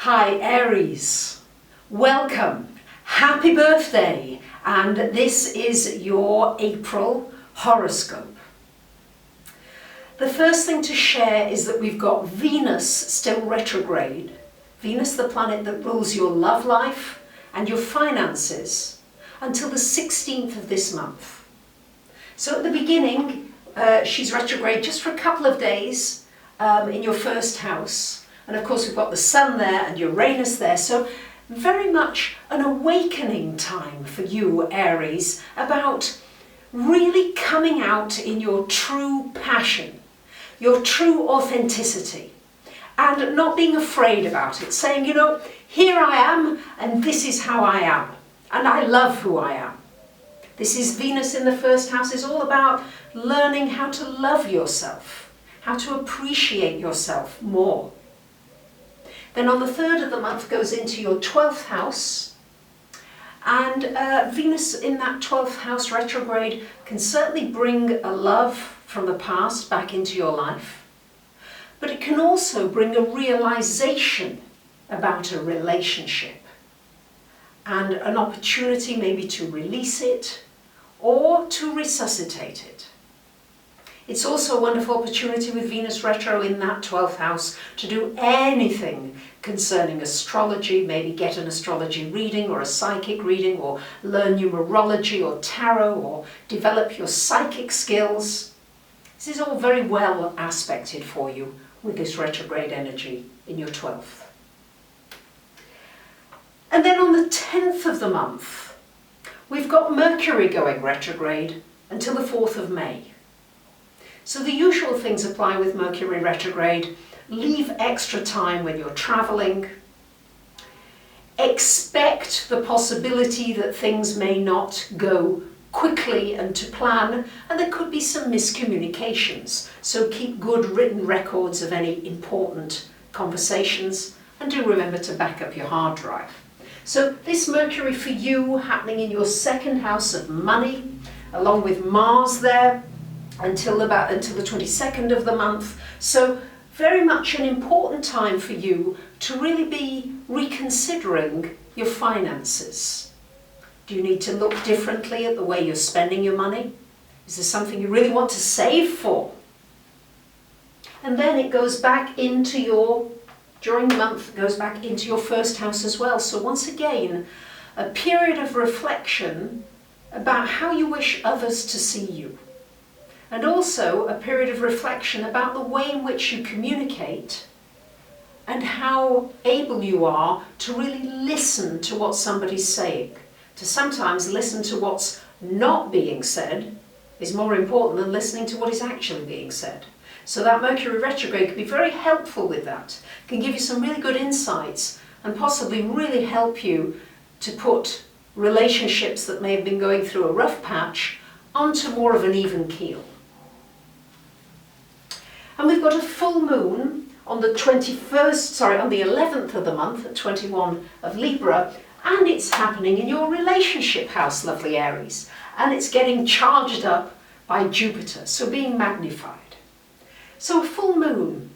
Hi Aries, welcome, happy birthday, and this is your April horoscope. The first thing to share is that we've got Venus still retrograde, Venus the planet that rules your love life and your finances, until the 16th of this month. So at the beginning, she's retrograde just for a couple of days in your first house. And of course we've got the Sun there and Uranus there, so very much an awakening time for you, Aries, about really coming out in your true passion, your true authenticity, and not being afraid about it, saying, you know, here I am and this is how I am, and I love who I am. This is Venus in the first house, is all about learning how to love yourself, how to appreciate yourself more. Then on the 3rd of the month goes into your 12th house, and Venus in that 12th house retrograde can certainly bring a love from the past back into your life, but it can also bring a realization about a relationship and an opportunity maybe to release it or to resuscitate it. It's also a wonderful opportunity with Venus retro in that 12th house to do anything concerning astrology, maybe get an astrology reading or a psychic reading, or learn numerology or tarot, or develop your psychic skills. This is all very well aspected for you with this retrograde energy in your 12th. And then on the 10th of the month, we've got Mercury going retrograde until the 4th of May. So the usual things apply with Mercury retrograde. Leave extra time when you're traveling. Expect the possibility that things may not go quickly and to plan, and there could be some miscommunications. So keep good written records of any important conversations, and do remember to back up your hard drive. So this Mercury for you happening in your 2nd house of money, along with Mars there, until the 22nd of the month. So very much an important time for you to really be reconsidering your finances. Do you need to look differently at the way you're spending your money? Is there something you really want to save for? And then it goes back into during the month, it goes back into your 1st house as well. So once again, a period of reflection about how you wish others to see you. And also a period of reflection about the way in which you communicate and how able you are to really listen to what somebody's saying. To sometimes listen to what's not being said is more important than listening to what is actually being said. So that Mercury retrograde can be very helpful with that. It can give you some really good insights and possibly really help you to put relationships that may have been going through a rough patch onto more of an even keel. And we've got a full moon on the 11th of the month, at 21 of Libra, and it's happening in your relationship house, lovely Aries, and it's getting charged up by Jupiter, so being magnified. So a full moon,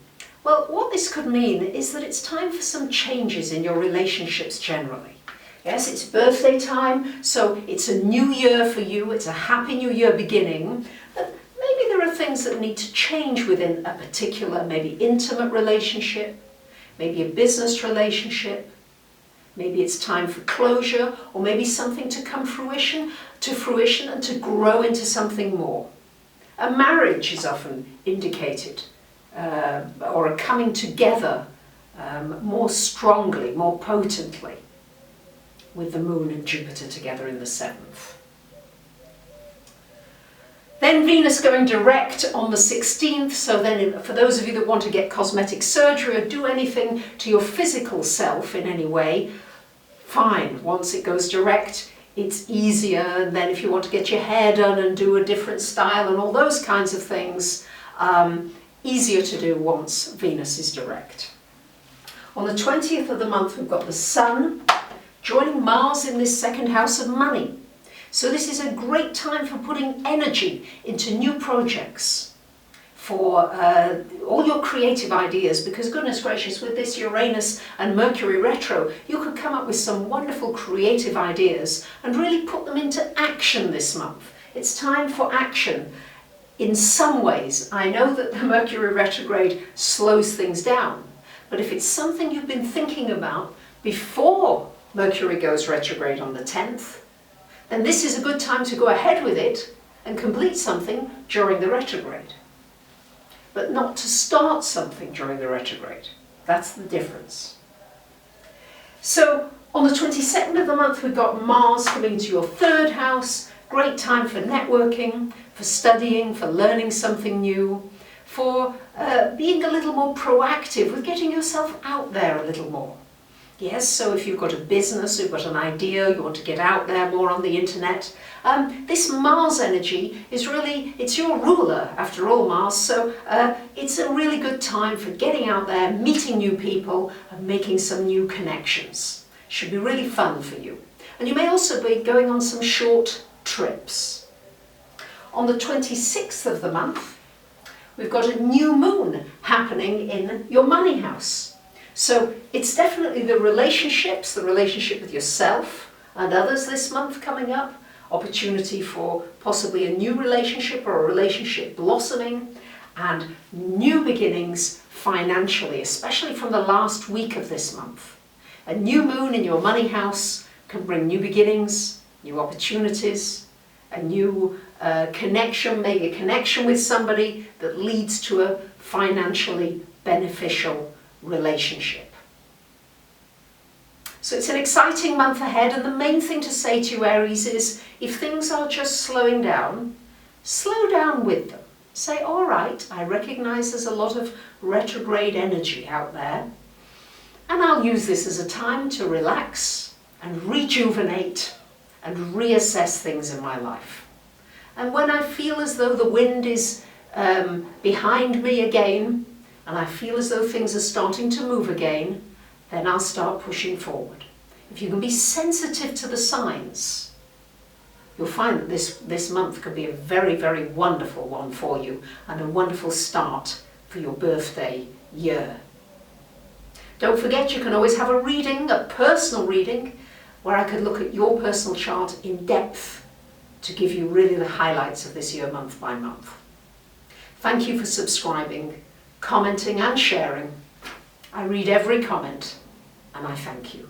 well, what this could mean is that it's time for some changes in your relationships generally. Yes, it's birthday time, so it's a new year for you, it's a happy new year beginning. Maybe there are things that need to change within a particular, maybe intimate relationship, maybe a business relationship, maybe it's time for closure, or maybe something to come to fruition and to grow into something more. A marriage is often indicated, or a coming together more strongly, more potently, with the Moon and Jupiter together in the 7th. Then Venus going direct on the 16th, so then for those of you that want to get cosmetic surgery or do anything to your physical self in any way, fine. Once it goes direct, it's easier, and then if you want to get your hair done and do a different style and all those kinds of things, easier to do once Venus is direct. On the 20th of the month, we've got the Sun joining Mars in this 2nd house of money. So this is a great time for putting energy into new projects, for all your creative ideas, because goodness gracious, with this Uranus and Mercury retro, you could come up with some wonderful creative ideas and really put them into action this month. It's time for action. In some ways, I know that the Mercury retrograde slows things down, but if it's something you've been thinking about before Mercury goes retrograde on the 10th, then this is a good time to go ahead with it and complete something during the retrograde. But not to start something during the retrograde. That's the difference. So on the 22nd of the month, we've got Mars coming to your 3rd house. Great time for networking, for studying, for learning something new, for being a little more proactive with getting yourself out there a little more. Yes, so if you've got a business, you've got an idea, you want to get out there more on the internet, this Mars energy is really, it's your ruler after all, Mars, so it's a really good time for getting out there, meeting new people and making some new connections. Should be really fun for you. And you may also be going on some short trips. On the 26th of the month, we've got a new moon happening in your money house. So it's definitely the relationships, the relationship with yourself and others this month coming up, opportunity for possibly a new relationship or a relationship blossoming, and new beginnings financially, especially from the last week of this month. A new moon in your money house can bring new beginnings, new opportunities, a new connection, maybe a connection with somebody that leads to a financially beneficial relationship. So it's an exciting month ahead, and the main thing to say to you, Aries, is if things are just slowing down, slow down with them. Say, all right, I recognize there's a lot of retrograde energy out there, and I'll use this as a time to relax and rejuvenate and reassess things in my life. And when I feel as though the wind is behind me again, and I feel as though things are starting to move again, then I'll start pushing forward. If you can be sensitive to the signs, you'll find that this month could be a very, very wonderful one for you and a wonderful start for your birthday year. Don't forget, you can always have a reading, a personal reading, where I could look at your personal chart in depth to give you really the highlights of this year month by month. Thank you for subscribing, commenting and sharing. I read every comment and I thank you.